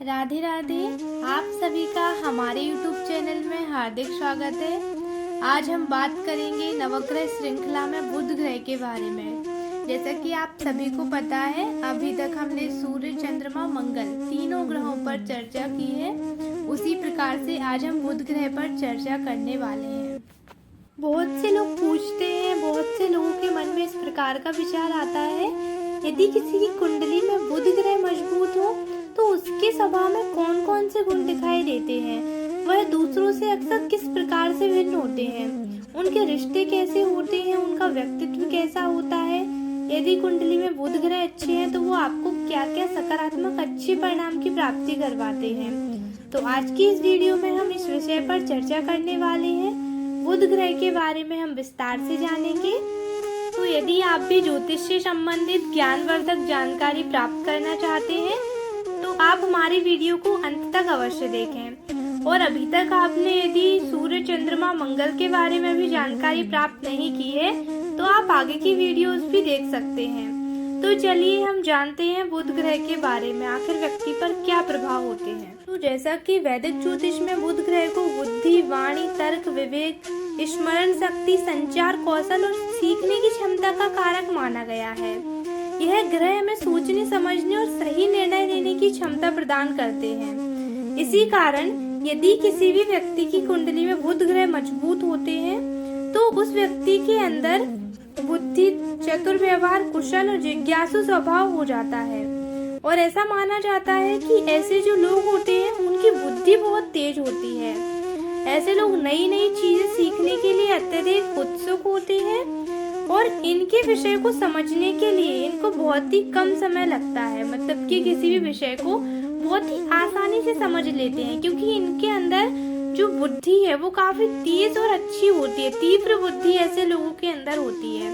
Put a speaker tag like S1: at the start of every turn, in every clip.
S1: राधे राधे। आप सभी का हमारे YouTube चैनल में हार्दिक स्वागत है। आज हम बात करेंगे नवग्रह श्रृंखला में बुध ग्रह के बारे में। जैसा कि आप सभी को पता है, अभी तक हमने सूर्य, चंद्रमा, मंगल तीनों ग्रहों पर चर्चा की है। उसी प्रकार से आज हम बुध ग्रह पर चर्चा करने वाले हैं। बहुत से लोग पूछते हैं, बहुत से लोगों के मन में इस प्रकार का विचार आता है, यदि किसी की कुंडली में बुध ग्रह मजबूत हो तो उसके स्वभाव में कौन कौन से गुण दिखाई देते हैं, वह दूसरों से अक्सर किस प्रकार से भिन्न होते हैं, उनके रिश्ते कैसे होते हैं, उनका व्यक्तित्व कैसा होता है, यदि कुंडली में बुध ग्रह अच्छे हैं तो वो आपको क्या क्या सकारात्मक अच्छे परिणाम की प्राप्ति करवाते हैं। तो आज की इस वीडियो में हम इस विषय पर चर्चा करने वाले हैं। बुध ग्रह के बारे में हम विस्तार से जानेंगे। तो यदि आप भी ज्योतिष से संबंधित ज्ञानवर्धक जानकारी प्राप्त करना चाहते हैं तो आप हमारी वीडियो को अंत तक अवश्य देखें। और अभी तक आपने यदि सूर्य, चंद्रमा, मंगल के बारे में भी जानकारी प्राप्त नहीं की है तो आप आगे की वीडियोस भी देख सकते हैं। तो चलिए हम जानते हैं बुध ग्रह के बारे में, आखिर व्यक्ति पर क्या प्रभाव होते हैं। तो जैसा कि वैदिक ज्योतिष में बुध ग्रह को बुद्धि, वाणी, तर्क, विवेक, स्मरण शक्ति, संचार कौशल और सीखने की क्षमता का कारक माना गया है। यह ग्रह हमें सोचने, समझने और सही निर्णय लेने की क्षमता प्रदान करते हैं। इसी कारण यदि किसी भी व्यक्ति की कुंडली में बुध ग्रह मजबूत होते हैं तो उस व्यक्ति के अंदर बुद्धि, चतुर व्यवहार, कुशल और जिज्ञासु स्वभाव हो जाता है। और ऐसा माना जाता है कि ऐसे जो लोग होते हैं उनकी बुद्धि बहुत तेज होती है। ऐसे लोग नई नई चीजें सीखने के लिए अत्यधिक उत्सुक होते हैं और इनके विषय को समझने के लिए इनको बहुत ही कम समय लगता है। मतलब कि किसी भी विषय को बहुत ही आसानी से समझ लेते हैं, क्योंकि इनके अंदर जो बुद्धि है वो काफी तेज और अच्छी होती है। तीव्र बुद्धि ऐसे लोगों के अंदर होती है।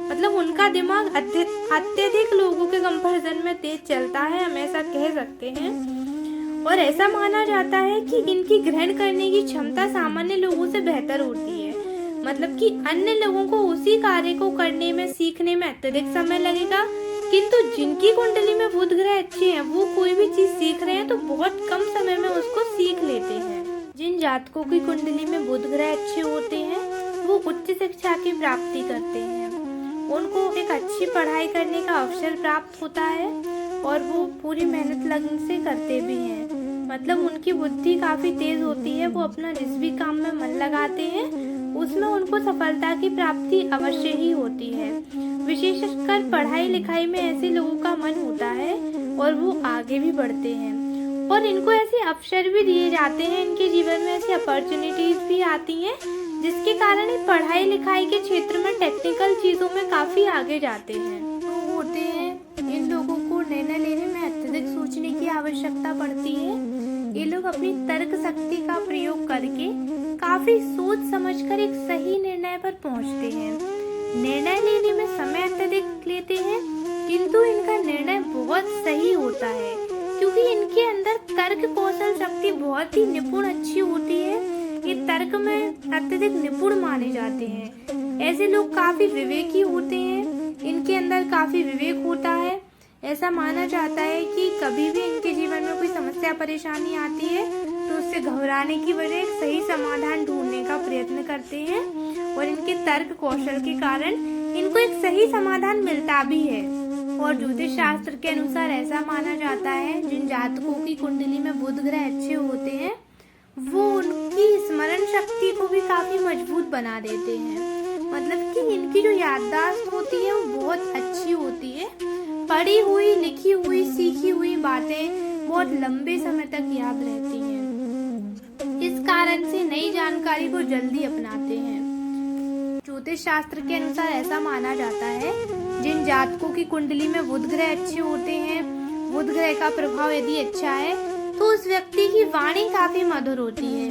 S1: मतलब उनका दिमाग अत्यधिक लोगों के कंपैरिजन में तेज चलता है, हम ऐसा कह सकते हैं। और ऐसा माना जाता है कि इनकी ग्रहण करने की क्षमता सामान्य लोगों से बेहतर होती है। मतलब कि अन्य लोगों को उसी कार्य को करने में, सीखने में अत्यधिक समय लगेगा, किंतु जिनकी कुंडली में बुध ग्रह अच्छे हैं वो कोई भी चीज सीख रहे हैं तो बहुत कम समय में उसको सीख लेते हैं। जिन जातकों की कुंडली में बुध ग्रह अच्छे होते हैं वो उच्च शिक्षा की प्राप्ति करते हैं। उनको एक अच्छी पढ़ाई करने का अवसर प्राप्त होता है और वो पूरी मेहनत लगन से करते भी हैं। मतलब उनकी बुद्धि काफी तेज होती है। वो अपना जिस भी काम में मन लगाते हैं उसमें उनको सफलता की प्राप्ति अवश्य ही होती है। विशेषकर पढ़ाई लिखाई में ऐसे लोगों का मन होता है और वो आगे भी बढ़ते हैं और इनको ऐसे अवसर भी दिए जाते हैं। इनके जीवन में ऐसी अपॉर्चुनिटीज भी आती हैं जिसके कारण ये पढ़ाई लिखाई के क्षेत्र में, टेक्निकल चीजों में काफी आगे जाते हैं। तो होते हैं इन लोगों को निर्णय लेने में अत्यधिक सोचने की आवश्यकता पड़ती है। ये लोग अपनी तर्क शक्ति का प्रयोग करके काफी सोच समझकर एक सही निर्णय पर पहुंचते हैं। निर्णय लेने में समय अत्यधिक लेते हैं, किंतु इनका निर्णय बहुत सही होता है क्योंकि इनके अंदर तर्क कौशल शक्ति बहुत ही निपुण अच्छी होती है। ये तर्क में अत्यधिक निपुण माने जाते हैं। ऐसे लोग काफी विवेकी होते हैं। इनके अंदर काफी विवेक होता है। ऐसा माना जाता है कि कभी भी इनके जीवन में कोई समस्या परेशानी आती है तो उससे घबराने की बजाय एक सही समाधान ढूंढने का प्रयत्न करते हैं और इनके तर्क कौशल के कारण इनको एक सही समाधान मिलता भी है। और ज्योतिष शास्त्र के अनुसार ऐसा माना जाता है जिन जातकों की कुंडली में बुध ग्रह अच्छे होते हैं वो उनकी स्मरण शक्ति को भी काफी मजबूत बना देते हैं। मतलब कि इनकी जो याददाश्त होती है वो बहुत अच्छी होती है। पढ़ी हुई, लिखी हुई, सीखी हुई बातें बहुत लंबे समय तक याद रहती हैं। इस कारण से नई जानकारी को जल्दी अपनाते हैं। ज्योतिष शास्त्र के अनुसार ऐसा माना जाता है जिन जातकों की कुंडली में बुध ग्रह अच्छे होते हैं, बुध ग्रह का प्रभाव यदि अच्छा है तो उस व्यक्ति की वाणी काफी मधुर होती है।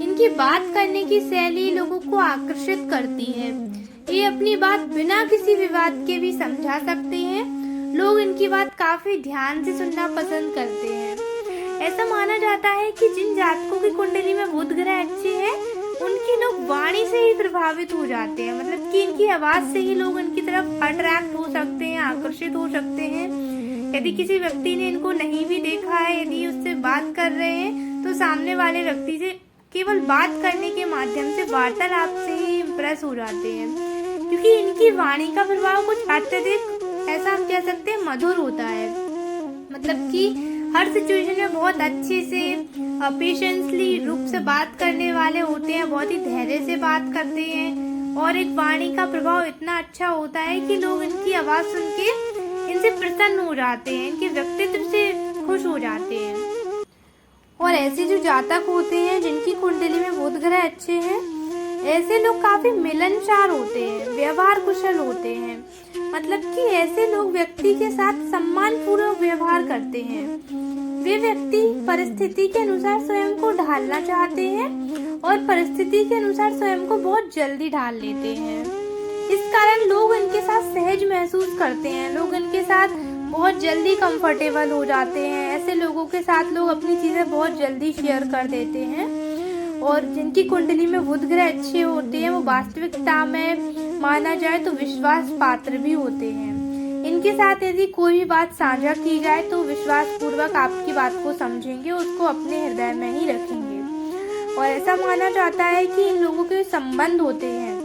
S1: इनकी बात करने की शैली लोगों को आकर्षित करती है। ये अपनी बात बिना किसी विवाद के भी समझा सकते हैं। लोग इनकी बात काफी ध्यान से सुनना पसंद करते हैं। ऐसा माना जाता है कि जिन जातकों की कुंडली में बुध ग्रह अच्छे हैं उनकी लोग वाणी से ही प्रभावित हो जाते हैं। मतलब कि इनकी आवाज से ही लोग इनकी तरफ अट्रैक्ट हो सकते हैं, आकर्षित हो सकते हैं। यदि किसी व्यक्ति ने इनको नहीं भी देखा है, यदि उससे बात कर रहे हैं तो सामने वाले व्यक्ति से केवल बात करने के माध्यम से, वार्तालाप से ही इम्प्रेस हो जाते हैं, क्योंकि इनकी वाणी का प्रभाव कुछ अत्यधिक, ऐसा हम कह सकते हैं, मधुर होता है। मतलब कि हर सिचुएशन में बहुत अच्छे से पेशेंसली रूप से बात करने वाले होते हैं, बहुत ही धैर्य से बात करते हैं, और एक वाणी का प्रभाव इतना अच्छा होता है कि लोग इनकी आवाज सुन के इनसे प्रसन्न हो जाते हैं, इनके व्यक्तित्व से खुश हो जाते हैं। और ऐसे जो जातक होते हैं जिनकी कुंडली में बुध ग्रह अच्छे हैं, ऐसे लोग काफी मिलनसार होते हैं, व्यवहार कुशल होते हैं। मतलब कि ऐसे लोग व्यक्ति के साथ सम्मान पूर्वक व्यवहार करते हैं। वे व्यक्ति परिस्थिति के अनुसार स्वयं को ढालना चाहते हैं और परिस्थिति के अनुसार स्वयं को बहुत जल्दी ढाल लेते हैं। इस कारण लोग इनके साथ सहज महसूस करते हैं, लोग इनके साथ बहुत जल्दी कंफर्टेबल हो जाते हैं। ऐसे लोगों के साथ लोग अपनी चीजें बहुत जल्दी शेयर कर देते हैं। और जिनकी कुंडली में बुध ग्रह अच्छे होते हैं, वो वास्तविकता में माना जाए तो विश्वास पात्र भी होते हैं। इनके साथ यदि कोई भी बात साझा की जाए तो विश्वास पूर्वक आपकी बात को समझेंगे, उसको अपने हृदय में ही रखेंगे। और ऐसा माना जाता है कि इन लोगों के संबंध होते हैं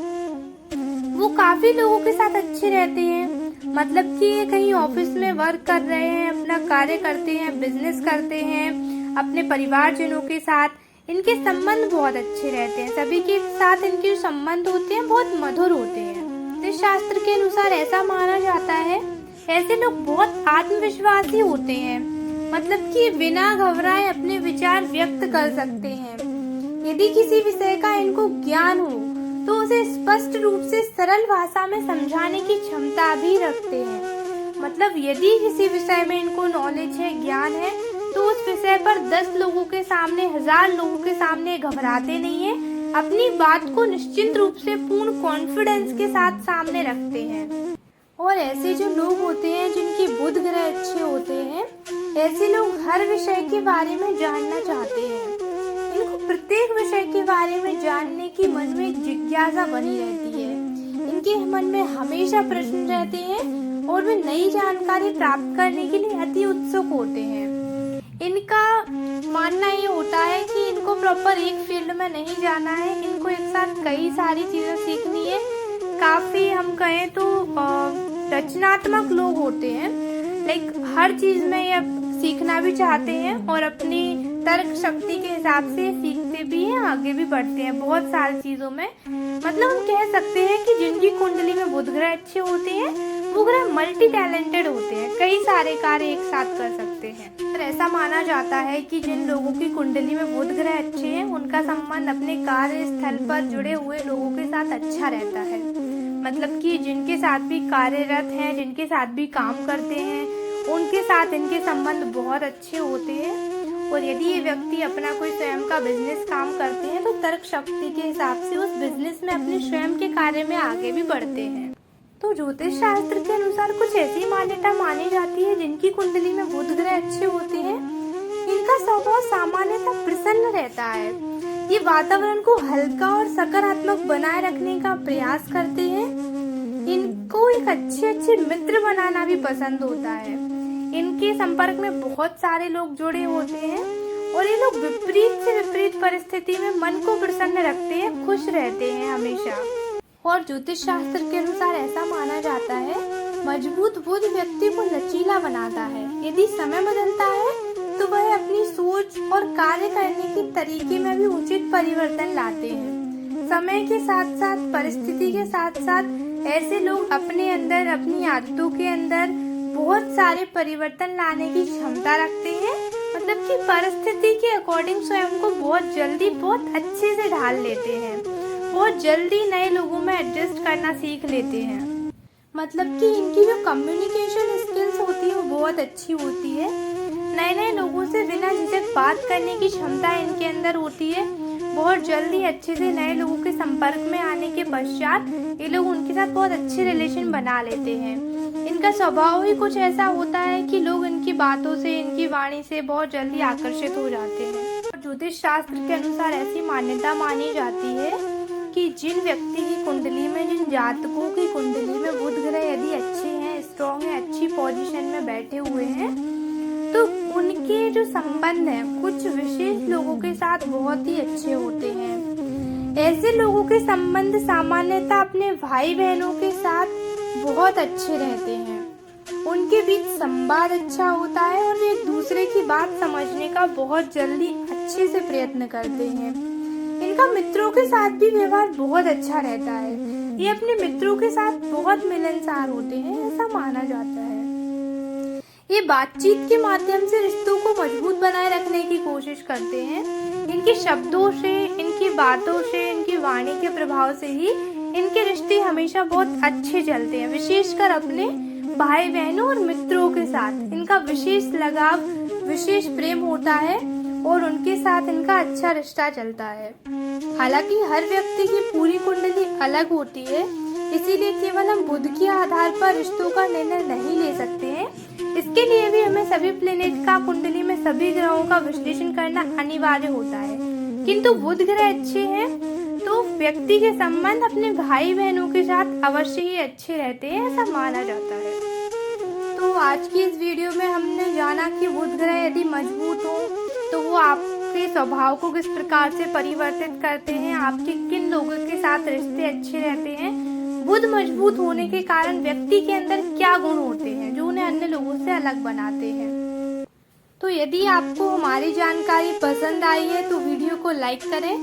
S1: वो काफी लोगों के साथ अच्छे रहते हैं। मतलब कि ये कहीं ऑफिस में वर्क कर रहे हैं, अपना कार्य करते हैं, बिजनेस करते हैं, अपने परिवारजनों के साथ इनके संबंध बहुत अच्छे रहते हैं। सभी के साथ इनके जो संबंध होते हैं बहुत मधुर होते हैं। ज्योतिष शास्त्र के अनुसार ऐसा माना जाता है ऐसे लोग बहुत आत्मविश्वासी होते हैं। मतलब कि बिना घबराए अपने विचार व्यक्त कर सकते हैं। यदि किसी विषय का इनको ज्ञान हो तो उसे स्पष्ट रूप से सरल भाषा में समझाने की क्षमता भी रखते हैं। मतलब यदि किसी विषय में इनको नॉलेज है, ज्ञान है, तो उस विषय पर 10 लोगों के सामने, 1000 लोगों के सामने घबराते नहीं है, अपनी बात को निश्चिंत रूप से पूर्ण कॉन्फिडेंस के साथ सामने रखते हैं। और ऐसे जो लोग होते हैं जिनकी बुध ग्रह अच्छे होते हैं, ऐसे लोग हर विषय के बारे में जानना चाहते हैं। इनको प्रत्येक विषय के बारे में जानने की मन में एक जिज्ञासा बनी रहती है। इनके मन में हमेशा प्रश्न रहते हैं और वे नई जानकारी प्राप्त करने के लिए अति उत्सुक होते हैं। इनका मानना ये होता है कि इनको प्रॉपर एक फील्ड में नहीं जाना है, इनको एक साथ कई सारी चीजें सीखनी है। काफी हम कहें तो रचनात्मक लोग होते हैं। लाइक हर चीज में ये सीखना भी चाहते हैं और अपनी तर्क शक्ति के हिसाब से सीखते भी हैं, आगे भी बढ़ते हैं बहुत सारी चीजों में। मतलब हम कह सकते हैं कि जिनकी कुंडली में बुध ग्रह अच्छे होते हैं वो ग्रह मल्टी टैलेंटेड होते हैं, कई सारे कार्य एक साथ कर सकते हैं। और ऐसा माना जाता है कि जिन लोगों की कुंडली में बुध ग्रह अच्छे हैं उनका संबंध अपने कार्य स्थल पर जुड़े हुए लोगों के साथ अच्छा रहता है। मतलब कि जिनके साथ भी कार्यरत हैं, जिनके साथ भी काम करते हैं, उनके साथ इनके संबंध बहुत अच्छे होते हैं। और यदि ये व्यक्ति अपना कोई स्वयं का बिजनेस काम करते हैं तो तर्क शक्ति के हिसाब से उस बिजनेस में अपने स्वयं के कार्य में आगे भी बढ़ते हैं। तो ज्योतिष शास्त्र के अनुसार कुछ ऐसी मान्यता मानी जाती है जिनकी कुंडली में बुध ग्रह अच्छे होते हैं, इनका स्वभाव सामान्यतः प्रसन्न रहता है। ये वातावरण को हल्का और सकारात्मक बनाए रखने का प्रयास करते हैं। इनको एक अच्छे मित्र बनाना भी पसंद होता है। इनके संपर्क में बहुत सारे लोग जुड़े होते हैं और ये लोग विपरीत से विपरीत परिस्थिति में मन को प्रसन्न रखते हैं, खुश रहते हैं हमेशा। और ज्योतिष शास्त्र के अनुसार ऐसा माना जाता है मजबूत बुध व्यक्ति को लचीला बनाता है। यदि समय बदलता है तो वह अपनी सोच और कार्य करने के तरीके में भी उचित परिवर्तन लाते हैं। समय के साथ साथ, परिस्थिति के साथ साथ ऐसे लोग अपने अंदर, अपनी आदतों के अंदर बहुत सारे परिवर्तन लाने की क्षमता रखते हैं। मतलब कि परिस्थिति के अकॉर्डिंग स्वयं को बहुत जल्दी, बहुत अच्छे से ढाल लेते हैं, बहुत जल्दी नए लोगों में एडजस्ट करना सीख लेते हैं। मतलब कि इनकी जो कम्युनिकेशन स्किल्स होती है वो बहुत अच्छी होती है। नए लोगों से बिना झिझक बात करने की क्षमता इनके अंदर होती है। बहुत जल्दी अच्छे से नए लोगों के संपर्क में आने के पश्चात ये लोग उनके साथ बहुत अच्छे रिलेशन बना लेते हैं। इनका स्वभाव ही कुछ ऐसा होता है कि लोग इनकी बातों से, इनकी वाणी से बहुत जल्दी आकर्षित हो जाते हैं। ज्योतिष शास्त्र के अनुसार ऐसी मान्यता मानी जाती है कि जिन व्यक्ति की कुंडली में, जिन जातकों की कुंडली में बुध ग्रह यदि अच्छे हैं, स्ट्रॉन्ग है, अच्छी पोजीशन में बैठे हुए हैं, तो इनके जो संबंध हैं कुछ विशेष लोगों के साथ बहुत ही अच्छे होते हैं। ऐसे लोगों के संबंध सामान्यतः अपने भाई बहनों के साथ बहुत अच्छे रहते हैं। उनके बीच संवाद अच्छा होता है और वे एक दूसरे की बात समझने का बहुत जल्दी अच्छे से प्रयत्न करते हैं। इनका मित्रों के साथ भी व्यवहार बहुत अच्छा रहता है। ये अपने मित्रों के साथ बहुत मिलनसार होते हैं, ऐसा माना जाता है। ये बातचीत के माध्यम से रिश्तों को मजबूत बनाए रखने की कोशिश करते हैं। इनके शब्दों से, इनकी बातों से, इनकी वाणी के प्रभाव से ही इनके रिश्ते हमेशा बहुत अच्छे चलते हैं। विशेषकर अपने भाई बहनों और मित्रों के साथ इनका विशेष लगाव, विशेष प्रेम होता है और उनके साथ इनका अच्छा रिश्ता चलता है। हालांकि हर व्यक्ति की पूरी कुंडली अलग होती है, इसीलिए केवल हम बुध के आधार पर रिश्तों का निर्णय नहीं ले सकते हैं। इसके लिए भी हमें सभी प्लेनेट का कुंडली में सभी ग्रहों का विश्लेषण करना अनिवार्य होता है। किंतु बुध ग्रह अच्छे हैं तो व्यक्ति के संबंध अपने भाई बहनों के साथ अवश्य ही अच्छे रहते हैं, ऐसा माना जाता है। तो आज की इस वीडियो में हमने जाना कि बुध ग्रह यदि मजबूत हो तो वो आपके स्वभाव को किस प्रकार से परिवर्तित करते हैं, आपके किन लोगों के साथ रिश्ते अच्छे रहते हैं। बुध मजबूत होने के कारण व्यक्ति के अंदर क्या गुण होते हैं जो उन्हें अन्य लोगों से अलग बनाते हैं। तो यदि आपको हमारी जानकारी पसंद आई है तो वीडियो को लाइक करें,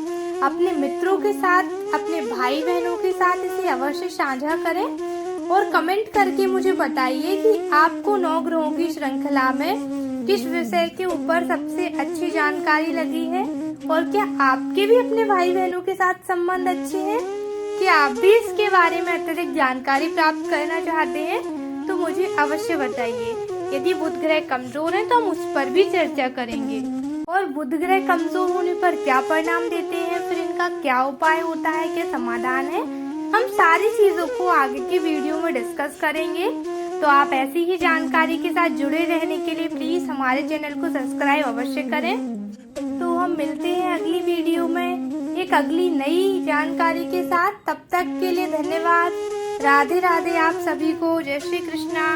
S1: अपने मित्रों के साथ, अपने भाई बहनों के साथ इसे अवश्य साझा करें और कमेंट करके मुझे बताइए कि आपको 9 ग्रहों की श्रृंखला में किस विषय के ऊपर सबसे अच्छी जानकारी लगी है और क्या आपके भी अपने भाई बहनों के साथ संबंध अच्छे हैं। क्या आप भी इसके बारे में अत्यधिक जानकारी प्राप्त करना चाहते हैं तो मुझे अवश्य बताइए। यदि बुध ग्रह कमजोर है तो हम उस पर भी चर्चा करेंगे और बुध ग्रह कमजोर होने पर क्या परिणाम देते हैं, फिर इनका क्या उपाय होता है, क्या समाधान है, हम सारी चीजों को आगे की वीडियो में डिस्कस करेंगे। तो आप ऐसी ही जानकारी के साथ जुड़े रहने के लिए प्लीज हमारे चैनल को सब्सक्राइब अवश्य करें। तो हम मिलते हैं अगली वीडियो में एक अगली नई जानकारी के साथ। तब तक के लिए धन्यवाद। राधे राधे आप सभी को। जय श्री कृष्णा।